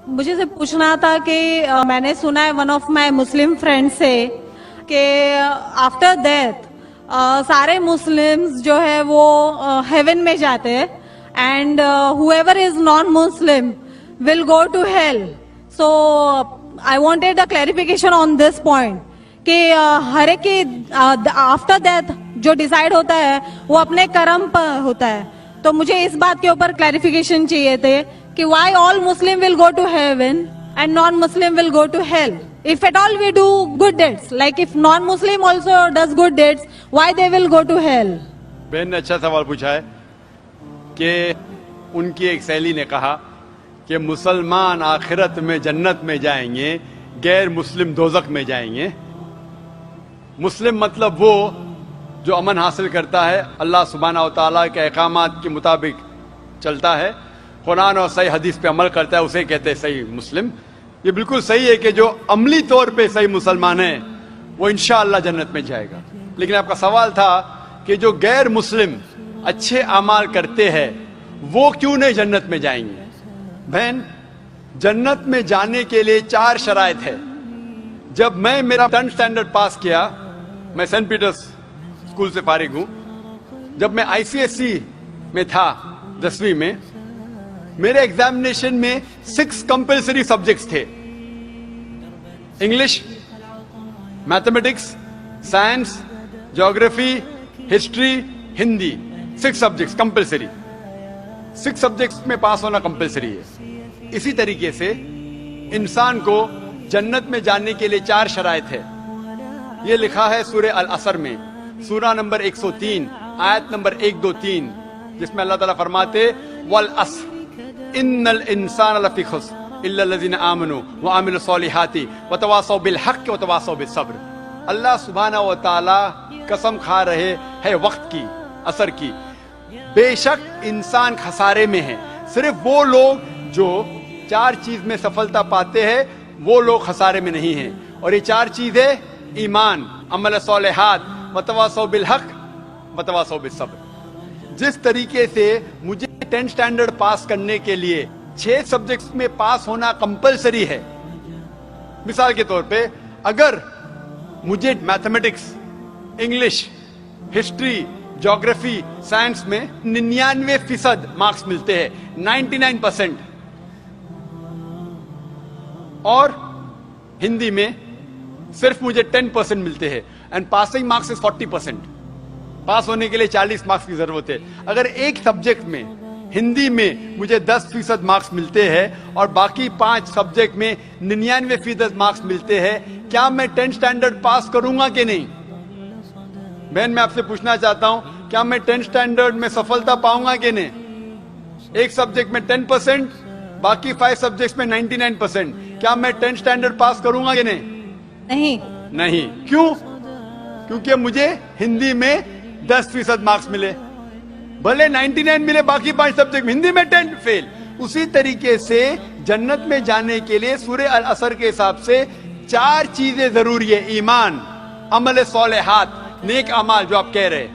مجھے سے پوچھنا تھا کہ میں نے سنا ہے one of my Muslim friend سے کہ آفٹر ڈیتھ سارے مسلمز جو ہے وہ ہیون میں جاتے ہیں and whoever is non-Muslim will go to hell. So I wanted a clarification on this point کہ ہر ایک کی آفٹر ڈیتھ جو ڈیسائیڈ ہوتا ہے وہ اپنے کرم پر ہوتا ہے. تو مجھے اس بات کے اوپر کلیریفیکیشن چاہیے تھے کہ why all Muslim will go to heaven and non Muslim will go to hell. If at all we do good deeds, like if non-Muslim also does good deeds, why they will go to hell? بہن نے اچھا سوال پوچھا ہے کہ ان کی ایک سہیلی نے کہا کہ مسلمان آخرت میں جنت میں جائیں گے، غیر مسلم دوزخ میں جائیں گے. مسلم مطلب وہ جو امن حاصل کرتا ہے، اللہ سبحانہ و تعالیٰ کے احکامات کے مطابق چلتا ہے، قرآن اور صحیح حدیث پہ عمل کرتا ہے، اسے کہتے ہیں صحیح مسلم. یہ بالکل صحیح ہے کہ جو عملی طور پہ صحیح مسلمان ہے وہ انشاءاللہ جنت میں جائے گا. لیکن آپ کا سوال تھا کہ جو غیر مسلم اچھے اعمال کرتے ہیں وہ کیوں نہیں جنت میں جائیں گے؟ بہن، جنت میں جانے کے لیے 4 شرائط ہے. جب میں میرا 10th اسٹینڈرڈ پاس کیا، میں سینٹ پیٹرز اسکول سے فارغ ہوں. جب میں ICSE میں تھا 10ویں میں، میرے ایگزامینیشن میں 6 کمپلسری سبجیکٹس تھے: English, mathematics, science, geography, history, Hindi. 6 subjects compulsory. 6 subjects میں پاس ہونا کمپلسری ہے. اسی طریقے سے انسان کو جنت میں جانے کے لیے 4 شرائط ہے. یہ لکھا ہے سورہ العصر میں، سورہ نمبر 103 آیت نمبر 1 2 3، جس میں اللہ تعالیٰ فرماتے والعصر ان الانسان لفی خسر الا الذین آمنوا وعملوا الصالحات وتواصوا بالحق وتواصوا بالصبر. اللہ سبحانہ و تعالیٰ قسم کھا رہے ہے وقت کی، عصر کی. بے شک انسان خسارے میں ہے. صرف وہ لوگ جو 4 چیز میں سفلتا پاتے ہیں وہ لوگ خسارے میں نہیں ہیں. اور یہ 4 چیزیں ایمان، عمل صالحات، وتواصوا بالحق، وتواصوا بالصبر. جس طریقے سے مجھے 10th اسٹینڈرڈ پاس کرنے کے لیے 6 سبجیکٹس میں پاس ہونا کمپلسری ہے. مثال کے طور پہ اگر مجھے mathematics, English, history, geography, science میں 99% مارکس ملتے ہیں، 99%، اور ہندی میں صرف مجھے 10% ملتے ہیں، اینڈ پاسنگ مارکس از 40%. پاس ہونے کے لیے 40 مارکس کی ضرورت ہے. اگر ایک سبجیکٹ میں، ہندی میں مجھے 10% مارکس ملتے ہیں اور باقی 5 سبجیکٹ میں 99% مارکس ملتے ہیں، کیا میں 10th اسٹینڈرڈ پاس کروں گا کہ نہیں؟ بہن، میں آپ سے پوچھنا چاہتا ہوں، کیا میں 10th اسٹینڈرڈ میں سفلتا پاؤں گا کہ نہیں؟ ایک سبجیکٹ میں 10%، باقی 5 سبجیکٹس میں 99%، کیا میں 10th اسٹینڈرڈ پاس کروں گا کہ نہیں؟ نہیں. کیوں؟ کیونکہ مجھے ہندی میں 10% مارکس ملے، بھلے 99 ملے، باقی 5 سبجیکٹ ہندی میں 10 فیل. اسی طریقے سے جنت میں جانے کے لیے سورہ العصر کے حساب سے 4 چیزیں ضروری ہے: ایمان، عمل صالحات، نیک اعمال جو آپ کہہ رہے،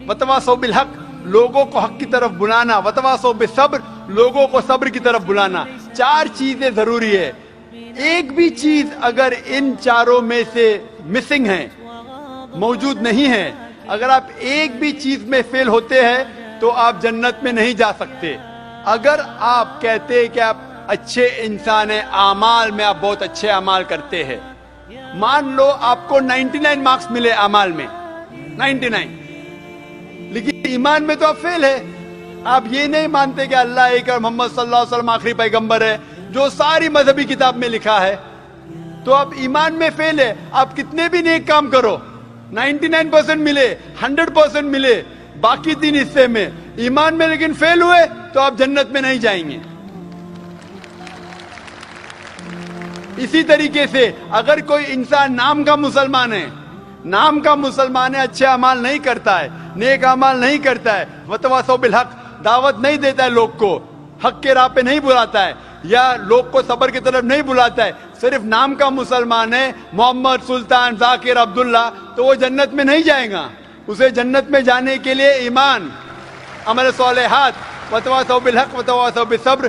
وتواصوا بالحق، لوگوں کو حق کی طرف بلانا، وتواصوا بالصبر، لوگوں کو صبر کی طرف بلانا. 4 چیزیں ضروری ہے. ایک بھی چیز اگر ان 4 میں سے مسنگ ہے، موجود نہیں ہے، اگر آپ ایک بھی چیز میں فیل ہوتے ہیں تو آپ جنت میں نہیں جا سکتے. اگر آپ کہتے کہ آپ اچھے انسان ہیں، اعمال میں آپ بہت اچھے اعمال کرتے ہیں، مان لو آپ کو 99 مارکس ملے اعمال میں، 99، لیکن ایمان میں تو آپ فیل ہے. آپ یہ نہیں مانتے کہ اللہ ایک اور محمد صلی اللہ علیہ وسلم آخری پیغمبر ہے، جو ساری مذہبی کتاب میں لکھا ہے، تو آپ ایمان میں فیل ہے. آپ کتنے بھی نیک کام کرو، 99% ملے، 100% ملے، باقی 3 حصے میں ایمان میں لیکن فیل ہوئے، تو آپ جنت میں نہیں جائیں گے. اسی طریقے سے اگر کوئی انسان نام کا مسلمان ہے، اچھے اعمال نہیں کرتا ہے، نیک اعمال نہیں کرتا ہے، وتواصوا بالحق، دعوت نہیں دیتا ہے، لوگ کو حق کے راہ پہ نہیں بلاتا ہے، یا لوگ کو صبر کی طرف نہیں بلاتا ہے، صرف نام کا مسلمان ہے، محمد، سلطان، ذاکر، عبداللہ، تو وہ جنت میں نہیں جائے گا. اسے جنت میں جانے کے لیے ایمان، عمل صالحات، وتواصوا بالحق وتواصوا بالصبر،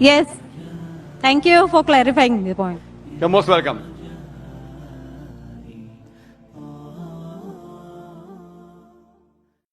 Yes. Thank you for clarifying the point. You're most welcome.